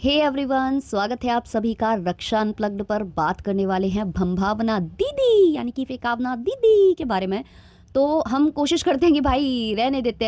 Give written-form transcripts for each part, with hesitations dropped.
Hey everyone, स्वागत है आप सभी का रक्षा अनप्लग्ड पर। बात करने वाले हैं भंभावना दीदी यानी कि फेकावना दीदी के बारे में। तो हम कोशिश करते हैं कि भाई रहने देते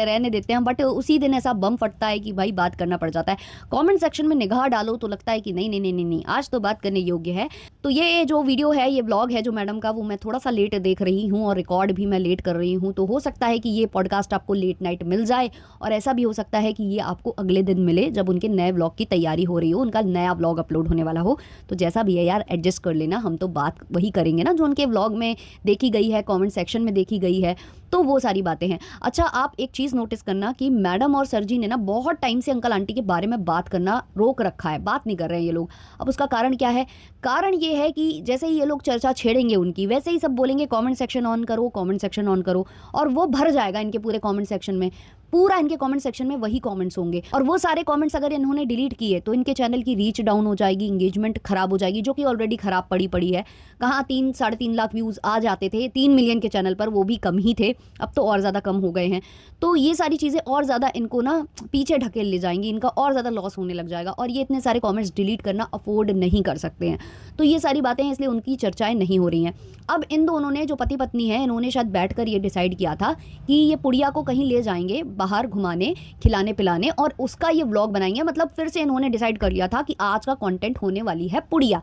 हैं, बट उसी दिन ऐसा बम फटता है कि भाई बात करना पड़ जाता है। कमेंट सेक्शन में निगाह डालो तो लगता है कि नहीं नहीं नहीं नहीं नहीं, आज तो बात करने योग्य है। तो ये जो वीडियो है, ये व्लॉग है जो मैडम का, वो मैं थोड़ा सा लेट देख रही हूँ और रिकॉर्ड भी मैं लेट कर रही हूँ। तो हो सकता है कि ये पॉडकास्ट आपको लेट नाइट मिल जाए, और ऐसा भी हो सकता है कि ये आपको अगले दिन मिले जब उनके नए व्लॉग की तैयारी हो रही हो, उनका नया व्लॉग अपलोड होने वाला हो। तो जैसा भी है यार, एडजस्ट कर लेना। हम तो बात वही करेंगे ना जो उनके व्लॉग में देखी गई है, कमेंट सेक्शन में देखी गई है, तो वो सारी बातें हैं। अच्छा, आप एक चीज़ नोटिस करना कि मैडम और सर जी ने ना बहुत टाइम से अंकल आंटी के बारे में बात करना रोक रखा है, बात नहीं कर रहे हैं ये लोग। अब उसका कारण क्या है? कारण ये है कि जैसे ही ये लोग चर्चा छेड़ेंगे उनकी, वैसे ही सब बोलेंगे कमेंट सेक्शन ऑन करो, कमेंट सेक्शन ऑन करो, और वो भर जाएगा इनके पूरे कमेंट सेक्शन में। पूरा इनके कमेंट सेक्शन में वही कमेंट्स होंगे, और वो सारे कमेंट्स अगर इन्होंने डिलीट किए तो इनके चैनल की रीच डाउन हो जाएगी, इंगेजमेंट खराब हो जाएगी, जो कि ऑलरेडी खराब पड़ी है। कहाँ 3-3.5 लाख व्यूज़ आ जाते थे 3 मिलियन के चैनल पर, वो भी कम ही थे, अब तो और ज़्यादा कम हो गए हैं। तो ये सारी चीज़ें और ज़्यादा इनको ना पीछे ढकेल ले जाएंगी, इनका और ज़्यादा लॉस होने लग जाएगा, और ये इतने सारे कमेंट्स डिलीट करना अफोर्ड नहीं कर सकते हैं। तो ये सारी बातें हैं, इसलिए उनकी चर्चाएं नहीं हो रही हैं। अब इन दोनों ने, जो पति पत्नी है, इन्होंने शायद बैठकर ये डिसाइड किया था कि ये पुड़िया को कहीं ले जाएंगे बाहर घुमाने, खिलाने पिलाने, और उसका ये व्लॉग बनाएंगे। मतलब फिर से इन्होंने डिसाइड कर लिया था कि आज का कंटेंट होने वाली है पुड़िया।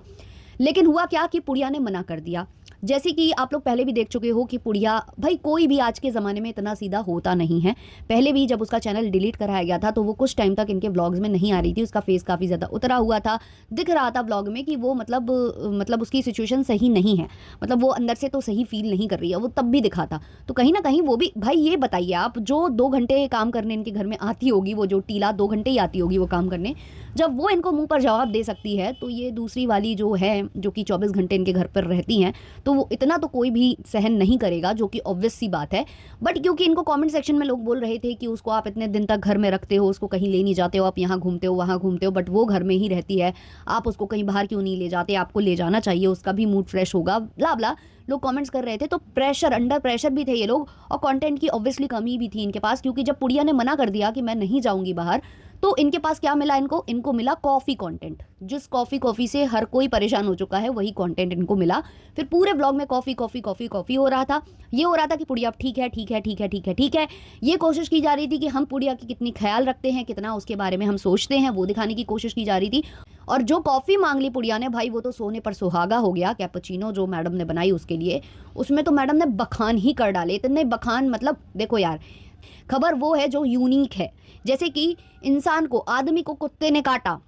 लेकिन हुआ क्या कि पुड़िया ने मना कर दिया। जैसे कि आप लोग पहले भी देख चुके हो कि पुड़िया, भाई कोई भी आज के ज़माने में इतना सीधा होता नहीं है। पहले भी जब उसका चैनल डिलीट कराया गया था तो वो कुछ टाइम तक इनके व्लॉग्स में नहीं आ रही थी। उसका फेस काफ़ी ज़्यादा उतरा हुआ था, दिख रहा था व्लॉग में कि वो मतलब उसकी सिचुएशन सही नहीं है, मतलब वो अंदर से तो सही फील नहीं कर रही है, वो तब भी दिखा था। तो कहीं ना कहीं वो भी, भाई ये बताइए आप, जो 2 घंटे काम करने इनके घर में आती होगी, वो जो टीला 2 घंटे ही आती होगी वो काम करने, जब वो इनको मुंह पर जवाब दे सकती है, तो ये दूसरी वाली जो है, जो कि 24 घंटे इनके घर पर रहती हैं, तो वो इतना तो कोई भी सहन नहीं करेगा, जो कि ऑब्वियस सी बात है। बट क्योंकि इनको कमेंट सेक्शन में लोग बोल रहे थे कि उसको आप इतने दिन तक घर में रखते हो, उसको कहीं ले नहीं जाते हो, आप यहाँ घूमते हो वहाँ घूमते हो, बट वो घर में ही रहती है, आप उसको कहीं बाहर क्यों नहीं ले जाते? आपको ले जाना चाहिए, उसका भी मूड फ्रेश होगा, ब्ला ब्ला लोग कमेंट्स कर रहे थे। तो प्रेशर, अंडर प्रेशर भी थे ये लोग, और कंटेंट की ऑब्वियसली कमी भी थी इनके पास, क्योंकि जब पुड़िया ने मना कर दिया कि मैं नहीं जाऊंगी बाहर, तो इनके पास क्या मिला? इनको मिला कॉफ़ी कंटेंट। जिस कॉफ़ी से हर कोई परेशान हो चुका है, वही कंटेंट इनको मिला। फिर पूरे ब्लॉग में कॉफ़ी हो रहा था। ये हो रहा था कि पुड़िया ठीक है ठीक है ठीक है ठीक है ठीक है। ये कोशिश की जा रही थी कि हम पुड़िया की कितनी ख्याल रखते हैं, कितना उसके बारे में हम सोचते हैं, वो दिखाने की कोशिश की जा रही थी। और जो कॉफ़ी मांग ली पुड़िया ने, भाई वो तो सोने पर सुहागा हो गया। कैपुचिनो जो मैडम ने बनाई उसके लिए, उसमें तो मैडम ने बखान ही कर डाले, इतने बखान। मतलब देखो यार, खबर वो है जो यूनिक है। जैसे कि इंसान को, आदमी को कुत्ते ने काटा,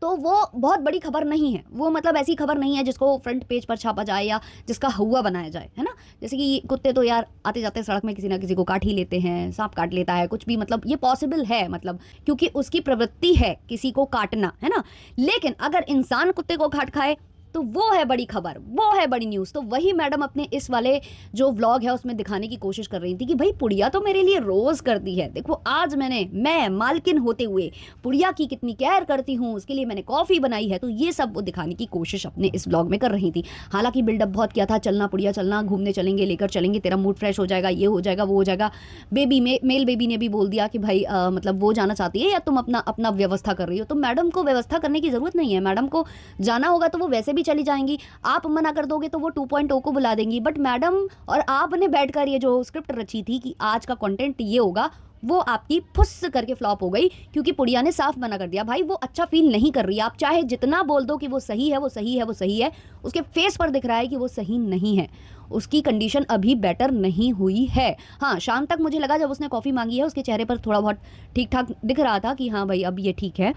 तो वो बहुत बड़ी खबर नहीं है। वो मतलब ऐसी खबर नहीं है जिसको फ्रंट पेज पर छापा जाए या जिसका हुआ बनाया जाए, है ना। जैसे कि कुत्ते तो यार आते जाते सड़क में किसी ना किसी को काट ही लेते हैं, सांप काट लेता है, कुछ भी, मतलब ये पॉसिबल है, मतलब क्योंकि उसकी प्रवृत्ति है किसी को काटना, है ना। लेकिन अगर इंसान कुत्ते को काट खाए तो वो है बड़ी खबर, वो है बड़ी न्यूज़। तो वही मैडम अपने इस वाले जो व्लॉग है उसमें दिखाने की कोशिश कर रही थी कि भाई पुड़िया तो मेरे लिए रोज़ करती है, देखो आज मैं मालकिन होते हुए पुड़िया की कितनी केयर करती हूँ, उसके लिए मैंने कॉफ़ी बनाई है। तो ये सब वो दिखाने की कोशिश अपने इस व्लॉग में कर रही थी। हालांकि बिल्डअप बहुत किया था, चलना पुड़िया चलना, घूमने चलेंगे, लेकर चलेंगे, तेरा मूड फ्रेश हो जाएगा, ये हो जाएगा, वो हो जाएगा। मेल बेबी ने भी बोल दिया कि भाई मतलब वो जाना चाहती है या तुम अपना अपना व्यवस्था कर रही हो। तो मैडम को व्यवस्था करने की ज़रूरत नहीं है, मैडम को जाना होगा तो वो वैसे भी चली जाएंगी। आप मना कर दोगे तो वो 2.0 को बुला देंगी। बट मैडम और आपने बैठकर ये जो स्क्रिप्ट रची थी कि आज का कंटेंट ये होगा, वो आपकी फुस करके फ्लॉप हो गई, क्योंकि पुड़िया ने साफ मना कर दिया। भाई वो अच्छा फील नहीं कर रही है, आप चाहे जितना बोल दो कि वो सही है, वो सही है, वो सही है, उसके फेस पर दिख रहा है कि वो सही नहीं है, उसकी कंडीशन अभी बेटर नहीं हुई है। हाँ, शाम तक मुझे लगा जब उसने कॉफ़ी मांगी है, उसके चेहरे पर थोड़ा बहुत ठीक ठाक दिख रहा था कि हाँ भाई अब ये ठीक है।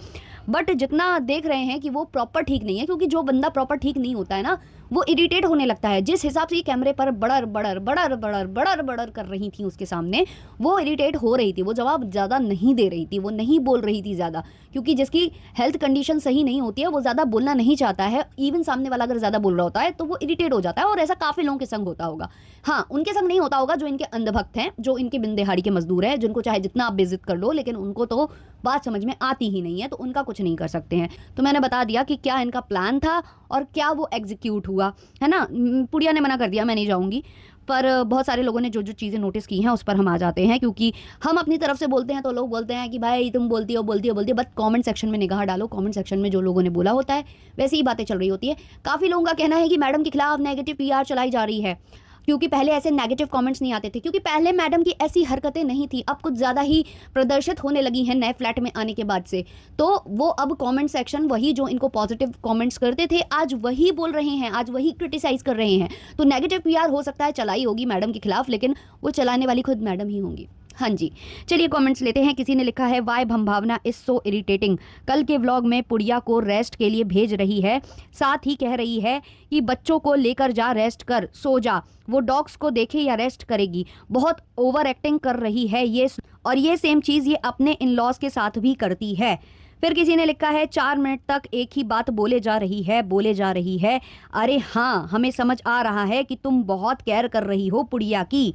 बट जितना देख रहे हैं कि वो प्रॉपर ठीक नहीं है, क्योंकि जो बंदा प्रॉपर ठीक नहीं होता है ना, वो इरिटेट होने लगता है। जिस हिसाब से ये कैमरे पर बड़र बड़र बड़र बड़र बड़र बड़र कर रही थी उसके सामने, वो इरिटेट हो रही थी, वो जवाब ज़्यादा नहीं दे रही थी, वो नहीं बोल रही थी ज़्यादा, क्योंकि जिसकी हेल्थ कंडीशन सही नहीं होती है वो ज़्यादा बोलना नहीं चाहता है। इवन सामने वाला अगर ज़्यादा बोल रहा होता है तो वो इरिटेट हो जाता है, और ऐसा काफ़ी लोगों के संग होता होगा। हाँ, उनके संग नहीं होता होगा जो इनके अंधभक्त हैं, जो इनके बिन दिहाड़ी के मजदूर हैं, जिनको चाहे जितना आप बेइज्जत कर लो, लेकिन उनको तो बात समझ में आती ही नहीं है, तो उनका कुछ नहीं कर सकते हैं। तो मैंने बता दिया कि क्या इनका प्लान था और क्या वो एग्जीक्यूट हुआ, है ना। पुड़िया ने मना कर दिया, मैं नहीं जाऊंगी। पर बहुत सारे लोगों ने जो जो चीज़ें नोटिस की हैं उस पर हम आ जाते हैं, क्योंकि हम अपनी तरफ से बोलते हैं तो लोग बोलते हैं कि भाई तुम बोलती हो बोलती हो बोलती हो, बट कमेंट सेक्शन में निगाह डालो, कमेंट सेक्शन में जो लोगों ने बोला होता है वैसी ही बातें चल रही होती है। काफ़ी लोगों का कहना है कि मैडम के खिलाफ नेगेटिव पीआर चलाई जा रही है, क्योंकि पहले ऐसे नेगेटिव कमेंट्स नहीं आते थे, क्योंकि पहले मैडम की ऐसी हरकतें नहीं थी, अब कुछ ज़्यादा ही प्रदर्शित होने लगी हैं नए फ्लैट में आने के बाद से। तो वो अब कमेंट सेक्शन वही जो इनको पॉजिटिव कमेंट्स करते थे आज वही बोल रहे हैं, आज वही क्रिटिसाइज़ कर रहे हैं। तो नेगेटिव पीआर हो सकता है चलाई होगी मैडम के खिलाफ, लेकिन वो चलाने वाली खुद मैडम ही होंगी। हाँ जी, चलिए कमेंट्स लेते हैं। किसी ने लिखा है वाई भंभावना इज सो इरिटेटिंग, कल के व्लॉग में पुड़िया को रेस्ट के लिए भेज रही है, साथ ही कह रही है कि बच्चों को लेकर जा, रेस्ट कर, सो जा, वो डॉग्स को देखे या रेस्ट करेगी, बहुत ओवर एक्टिंग कर रही है ये, और ये सेम चीज़ ये अपने इन लॉज के साथ भी करती है। फिर किसी ने लिखा है 4 मिनट तक एक ही बात बोले जा रही है, बोले जा रही है, अरे हाँ हमें समझ आ रहा है कि तुम बहुत केयर कर रही हो पुड़िया की।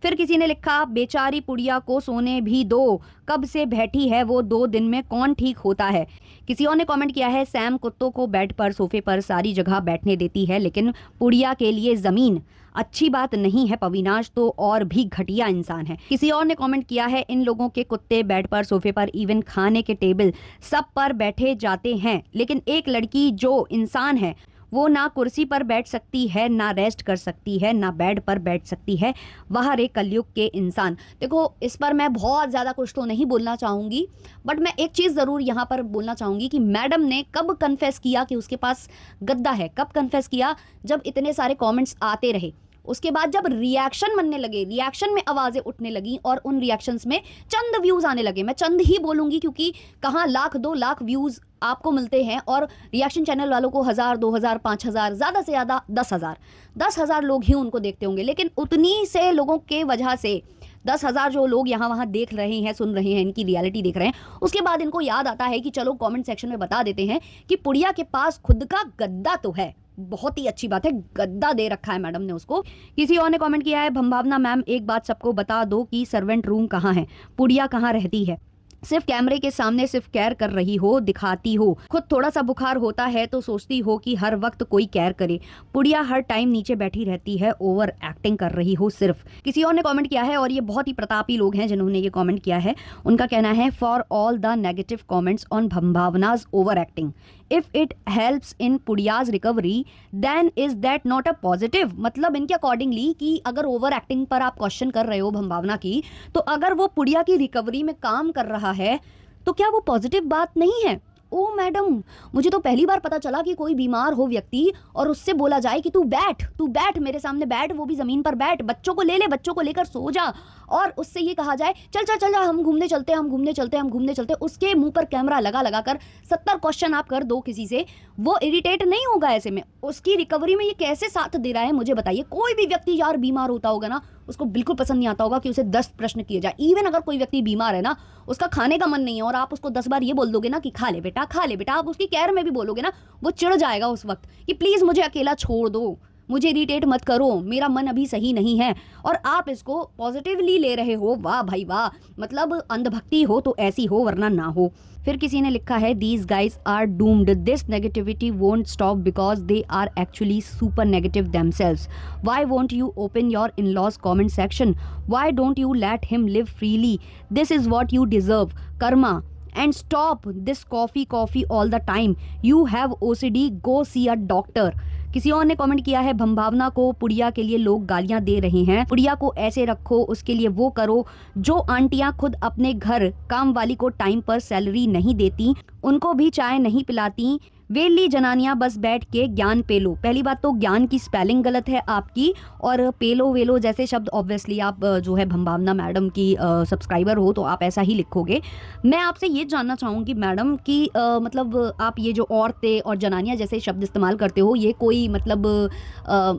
फिर किसी ने लिखा बेचारी पुड़िया को सोने भी दो, कब से बैठी है वो, 2 दिन में कौन ठीक होता है। किसी और ने कमेंट किया है सैम कुत्तों को बेड पर, सोफे पर, सारी जगह बैठने देती है, लेकिन पुड़िया के लिए ज़मीन अच्छी बात नहीं है, पविनाश तो और भी घटिया इंसान है। किसी और ने कमेंट किया है इन लोगों के कुत्ते बेड पर, सोफे पर, इवन खाने के टेबल सब पर बैठे जाते हैं, लेकिन एक लड़की जो इंसान है वो ना कुर्सी पर बैठ सकती है, ना रेस्ट कर सकती है, ना बेड पर बैठ सकती है, वह रे कलयुग के इंसान। देखो इस पर मैं बहुत ज़्यादा कुछ तो नहीं बोलना चाहूँगी, बट मैं एक चीज़ ज़रूर यहाँ पर बोलना चाहूँगी कि मैडम ने कब कन्फेस किया कि उसके पास गद्दा है, कब कन्फेस किया, जब इतने सारे कमेंट्स आते रहे, उसके बाद जब रिएक्शन बनने लगे, रिएक्शन में आवाज़ें उठने लगी और उन रिएक्शंस में चंद व्यूज़ आने लगे। मैं चंद ही बोलूँगी क्योंकि कहाँ लाख 2 लाख व्यूज़ आपको मिलते हैं और रिएक्शन चैनल वालों को 1000 2000 5000 ज़्यादा से ज़्यादा 10,000 लोग ही उनको देखते होंगे, लेकिन उतनी से लोगों के वजह से 10,000 जो लोग यहाँ वहाँ देख रहे हैं, सुन रहे हैं, इनकी रियलिटी देख रहे हैं, उसके बाद इनको याद आता है कि चलो कमेंट सेक्शन में बता देते हैं कि पुड़िया के पास खुद का गद्दा तो है। बहुत ही अच्छी बात है, गद्दा दे रखा है मैडम ने उसको। किसी और ने कमेंट किया है भंभावना मैम एक बात सबको बता दो कि सर्वेंट रूम कहाँ है, पुड़िया कहाँ रहती है, सिर्फ कैमरे के सामने सिर्फ केयर कर रही हो, दिखाती हो, खुद थोड़ा सा बुखार होता है तो सोचती हो कि हर वक्त कोई केयर करे, पुड़िया हर टाइम नीचे बैठी रहती है, ओवर एक्टिंग कर रही हो सिर्फ। किसी और ने कमेंट किया है और ये बहुत ही प्रतापी लोग हैं जिन्होंने ये कमेंट किया है, उनका कहना है for all the negative comments on भंभावनाज overacting, if it helps in पुड़ियाज recovery then is that not a positive. मतलब इनके अकॉर्डिंगली कि अगर ओवर एक्टिंग पर आप क्वेश्चन कर रहे हो भंभावना की, तो अगर वो पुड़िया की रिकवरी में काम कर रहा है तो क्या वो पॉजिटिव बात नहीं है। ओ मैडम, मुझे तो पहली बार पता चला कि कोई बीमार हो व्यक्ति और उससे बोला जाए कि तू बैठ मेरे सामने बैठ, वो भी ज़मीन पर बैठ, बच्चों को ले ले, बच्चों को लेकर सो जा, और उससे ये कहा जाए चल चल चल जा, हम घूमने चलते हैं, हम घूमने चलते हैं, हम घूमने चलते हैं, उसके मुंह पर कैमरा लगा लगा कर 70 क्वेश्चन आप कर दो किसी से, वो इरिटेट नहीं होगा ऐसे में? उसकी रिकवरी में ये कैसे साथ दे रहा है मुझे बताइए। कोई भी व्यक्ति यार बीमार होता होगा ना, उसको बिल्कुल पसंद नहीं आता होगा कि उसे 10 प्रश्न किए जाए। इवन अगर कोई व्यक्ति बीमार है ना, उसका खाने का मन नहीं है और आप उसको 10 बार ये बोल दोगे ना कि खा ले बेटा, खा ले बेटा, आप उसकी केयर में भी बोलोगे ना, वो चिढ़ जाएगा उस वक्त कि प्लीज़ मुझे अकेला छोड़ दो, मुझे इरिटेट मत करो, मेरा मन अभी सही नहीं है, और आप इसको पॉजिटिवली ले रहे हो। वाह भाई वाह, मतलब अंधभक्ति हो तो ऐसी हो वरना ना हो। फिर किसी ने लिखा है these guys are doomed, this negativity won't stop because they are actually super negative themselves. Why won't you open your in-laws comment section? Why don't you let him live freely? This is what you deserve, karma. And stop this coffee all the time. You have OCD, go see a doctor. किसी और ने comment किया है भंभावना को पुड़िया के लिए लोग गालियां दे रहे हैं, पुड़िया को ऐसे रखो, उसके लिए वो करो। जो आंटियां खुद अपने घर काम वाली को टाइम पर सैलरी नहीं देती, उनको भी चाय नहीं पिलाती, वेली जनानियां बस बैठ के ज्ञान पेलो। पहली बात तो ज्ञान की स्पेलिंग गलत है आपकी, और पेलो वेलो जैसे शब्द ऑब्वियसली आप जो है भंभावना मैडम की सब्सक्राइबर हो तो आप ऐसा ही लिखोगे। मैं आपसे ये जानना चाहूँगी मैडम कि मतलब आप ये जो औरतें और जनानियां जैसे शब्द इस्तेमाल करते हो, ये कोई मतलब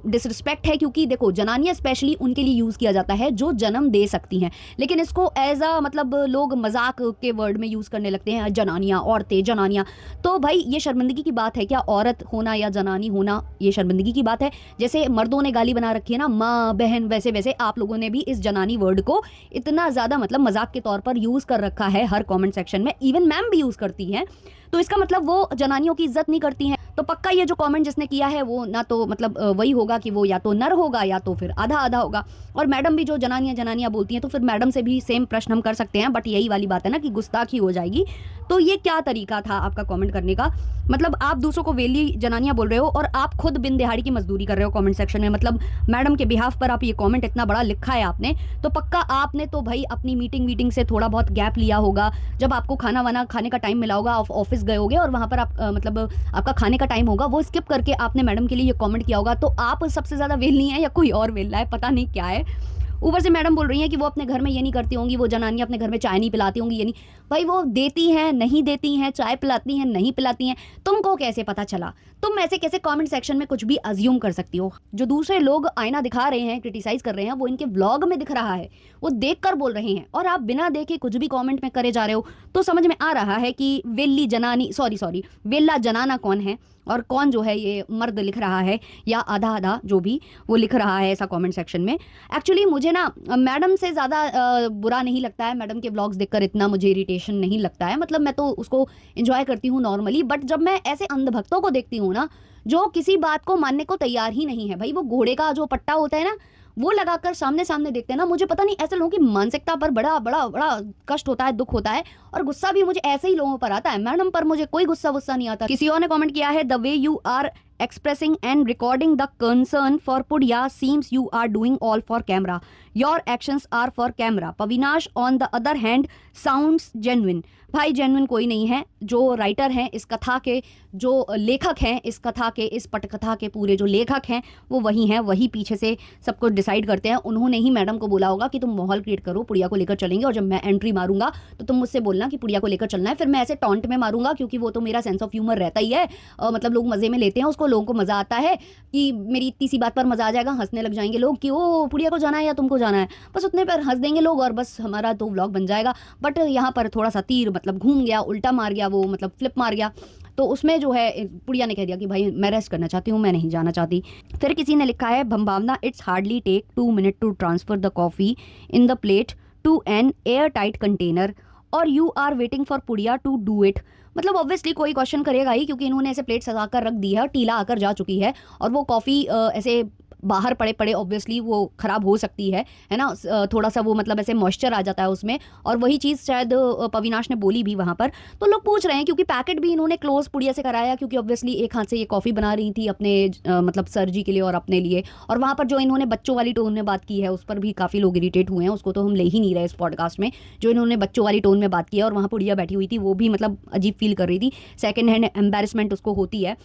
डिसरिस्पेक्ट है? क्योंकि देखो जनानियां स्पेशली उनके लिए यूज़ किया जाता है जो जन्म दे सकती हैं, लेकिन इसको एज अ मतलब लोग मजाक के वर्ड में यूज़ करने लगते हैं, जनानियाँ, औरतें, जनानियाँ। तो भाई ये शर्मिंदगी की बात है क्या? औरत होना या जनानी होना ये शर्मिंदगी की बात है? जैसे मर्दों ने गाली बना रखी है ना, माँ बहन, वैसे वैसे आप लोगों ने भी इस जनानी वर्ड को इतना ज़्यादा मतलब मजाक के तौर पर यूज़ कर रखा है हर कमेंट सेक्शन में, इवन मैम भी यूज़ करती हैं। तो इसका मतलब वो जनानियों की इज्जत नहीं करती हैं। तो पक्का ये जो कमेंट जिसने किया है वो ना तो मतलब वही होगा कि वो या तो नर होगा या तो फिर आधा आधा होगा। और मैडम भी जो जनानियाँ जनानियाँ बोलती हैं तो फिर मैडम से भी सेम प्रश्न हम कर सकते हैं, बट यही वाली बात है ना कि गुस्ताखी हो जाएगी। तो ये क्या तरीका था आपका कमेंट करने का? मतलब आप दूसरों को वेली जनानियाँ बोल रहे हो और आप खुद बिन दिहाड़ी की मजदूरी कर रहे हो कमेंट सेक्शन में। मतलब मैडम के बिहाफ पर आप ये कमेंट इतना बड़ा लिखा है आपने, तो पक्का आपने तो भाई अपनी मीटिंग से थोड़ा बहुत गैप लिया होगा। जब आपको खाना वाना खाने का टाइम मिला होगा, आप ऑफिस गए होगे और वहाँ पर आप मतलब आपका खाने का टाइम होगा, वो स्किप करके आपने मैडम के लिए ये कमेंट किया होगा। तो आप सबसे ज़्यादा वेलनी है या कोई और वेला है, पता नहीं क्या है। ऊपर से मैडम बोल रही हैं कि वो अपने घर में ये नहीं करती होंगी, वो जनानियाँ अपने घर में चाय नहीं पिलाती होंगी, ये नहीं। भाई वो देती हैं नहीं देती हैं, चाय पिलाती हैं नहीं पिलाती हैं, तुमको कैसे पता चला? तुम ऐसे कैसे कमेंट सेक्शन में कुछ भी अज्यूम कर सकती हो? जो दूसरे लोग आईना दिखा रहे हैं, क्रिटिसाइज कर रहे हैं, वो इनके व्लॉग में दिख रहा है, वो देख कर बोल रहे हैं, और आप बिना देखे कुछ भी कॉमेंट में करे जा रहे हो। तो समझ में आ रहा है कि वेली जनानी सॉरी वेला जनाना कौन है और कौन जो है ये मर्द लिख रहा है या आधा आधा जो भी वो लिख रहा है ऐसा कमेंट सेक्शन में। एक्चुअली मुझे ना मैडम से ज़्यादा बुरा नहीं लगता है, मैडम के व्लॉग्स देखकर इतना मुझे इरिटेशन नहीं लगता है। मतलब मैं तो उसको एंजॉय करती हूँ नॉर्मली, बट जब मैं ऐसे अंधभक्तों को देखती हूँ ना जो किसी बात को मानने को तैयार ही नहीं है, भाई वो घोड़े का जो पट्टा होता है ना वो लगाकर सामने सामने देखते हैं ना, मुझे पता नहीं ऐसे लोगों की मानसिकता पर बड़ा बड़ा बड़ा कष्ट होता है, दुख होता है। और गुस्सा भी मुझे ऐसे ही लोगों पर आता है, मैडम पर मुझे कोई गुस्सा नहीं आता। किसी और ने कमेंट किया है, the way you are expressing and recording the concern for Pudya seems you are doing all for camera. Your actions are for camera. Pavinash on the other hand sounds genuine. भाई genuine कोई नहीं है। जो writer हैं इस कथा के, जो लेखक हैं इस कथा के, इस पटकथा के पूरे जो लेखक हैं वो वही हैं, वही पीछे से सब कुछ डिसाइड करते हैं। उन्होंने ही मैडम को बोला होगा कि तुम माहौल क्रिएट करो, पुड़िया को लेकर चलेंगे, और जब मैं एंट्री मारूंगा तो तुम मुझसे बोलना कि पुड़िया को लेकर चलना है। फिर मैं ऐसे टॉन्ट में मारूंगा क्योंकि वो तो मेरा सेंस ऑफ ह्यूमर रहता ही है, मतलब लोग मजे में लेते हैं उसको, लोगों को मजा आता है कि मेरी इतनी सी बात पर मजा आ जाएगा, हंसने लग जाएंगे लोग कि ओ पुड़िया को जाना है या तुमको जाना है, बस उतने पर हंस देंगे लोग और बस हमारा तो व्लॉग बन जाएगा। बट यहाँ पर थोड़ा सा तीर मतलब घूम गया, उल्टा मार गया, वो मतलब फ्लिप मार गया। तो उसमें जो है पुड़िया ने कह दिया कि भाई मैं रेस्ट करना चाहती हूँ, मैं नहीं जाना चाहती। फिर किसी ने लिखा है, Bhambhavna it's hardly take 2 minute to transfer the coffee in the plate to an airtight container और you are waiting for Pudiya to do it. मतलब ऑब्वियसली कोई क्वेश्चन करेगा ही, क्योंकि इन्होंने ऐसे प्लेट सजा कर रख दी है और टीला आकर जा चुकी है, और वो कॉफ़ी ऐसे बाहर पड़े पड़े ऑब्वियसली वो ख़राब हो सकती है ना, थोड़ा सा वो मतलब ऐसे मॉइस्चर आ जाता है उसमें। और वही चीज़ शायद पविनाश ने बोली भी वहाँ पर। तो लोग पूछ रहे हैं, क्योंकि पैकेट भी इन्होंने क्लोज पुड़िया से कराया, क्योंकि ऑब्वियसली एक हाथ से ये कॉफ़ी बना रही थी अपने मतलब सर जी के लिए और अपने लिए। और वहाँ पर जो इन्होंने बच्चों वाली टोन में बात की है उस पर भी काफ़ी लोग इरीटेट हुए हैं, उसको तो हम ले ही नहीं रहे इस पॉडकास्ट में। जो इन्होंने बच्चों वाली टोन में बात की है और वहाँ पुड़िया बैठी हुई थी, वो भी मतलब अजीब फील कर रही थी, सेकेंड हैंड एम्बेरसमेंट उसको होती है।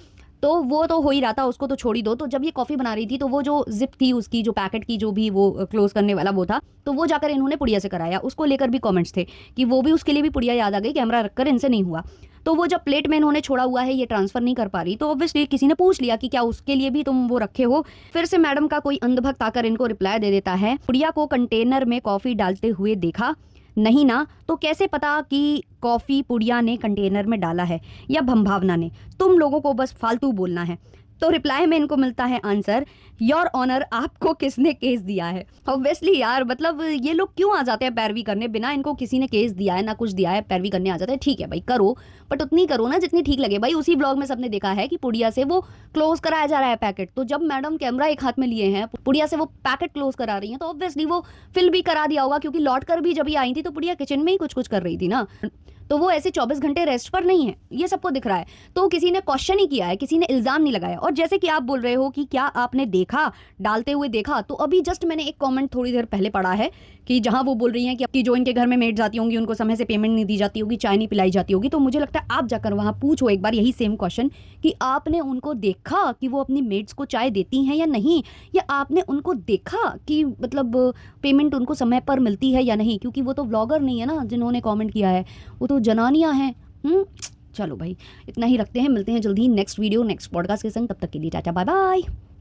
तो वो तो हो ही रहा था, उसको तो छोड़ ही दो। तो जब ये कॉफ़ी बना रही थी तो वो जो जिप थी उसकी, जो पैकेट की जो भी वो क्लोज करने वाला वो था, तो वो जाकर इन्होंने पुड़िया से कराया। उसको लेकर भी कमेंट्स थे कि वो भी, उसके लिए भी पुड़िया याद आ गई, कैमरा रखकर इनसे नहीं हुआ। तो वो जब प्लेट में इन्होंने छोड़ा हुआ है ये ट्रांसफ़र नहीं कर पा रही, तो ऑब्वियसली किसी ने पूछ लिया कि क्या उसके लिए भी तुम वो रखे हो। फिर से मैडम का कोई अंधभक्त आकर इनको रिप्लाई दे देता है, पुड़िया को कंटेनर में कॉफ़ी डालते हुए देखा नहीं ना, तो कैसे पता कि कॉफ़ी पुड़िया ने कंटेनर में डाला है या भंभावना ने? तुम लोगों को बस फालतू बोलना है। तो रिप्लाई में इनको मिलता है आंसर, योर ऑनर आपको किसने केस दिया है? ऑब्वियसली यार, मतलब ये लोग क्यों आ जाते हैं पैरवी करने, बिना इनको किसी ने केस दिया है ना कुछ दिया है पैरवी करने आ जाते हैं। ठीक है भाई करो, बट उतनी करो ना जितनी ठीक लगे। भाई उसी ब्लॉग में सबने देखा है कि पुड़िया से वो क्लोज कराया जा रहा है पैकेट, तो जब मैडम कैमरा एक हाथ में लिए हैं, पुड़िया से वो पैकेट क्लोज करा रही हैं, तो ऑब्वियसली वो फिल भी करा दिया होगा, क्योंकि लौट कर भी जब ये आई थी तो पुड़िया किचन में ही कुछ कर रही थी ना, तो वो ऐसे 24 घंटे रेस्ट पर नहीं है, ये सबको दिख रहा है। तो किसी ने क्वेश्चन ही किया है, किसी ने इल्जाम नहीं लगाया। और जैसे कि आप बोल रहे हो कि क्या आपने देखा, डालते हुए देखा, तो अभी जस्ट मैंने एक कमेंट थोड़ी देर पहले पढ़ा है कि जहां वो बोल रही हैं कि जो इनके घर में मेड जाती होंगी उनको समय से पेमेंट नहीं दी जाती होगी, चाय नहीं पिलाई जाती होगी। तो मुझे लगता है आप जाकर वहां पूछो एक बार यही सेम क्वेश्चन कि आपने उनको देखा कि वो अपनी मेड्स को चाय देती हैं या नहीं, या आपने उनको देखा कि मतलब पेमेंट उनको समय पर मिलती है या नहीं, क्योंकि वो तो व्लॉगर नहीं है ना जिन्होंने कमेंट किया है, वो तो जनानियां हैं। चलो भाई इतना ही रखते हैं, मिलते हैं जल्दी नेक्स्ट वीडियो नेक्स्ट पॉडकास्ट के संग, तब तक के लिए टाटा बाय बाय।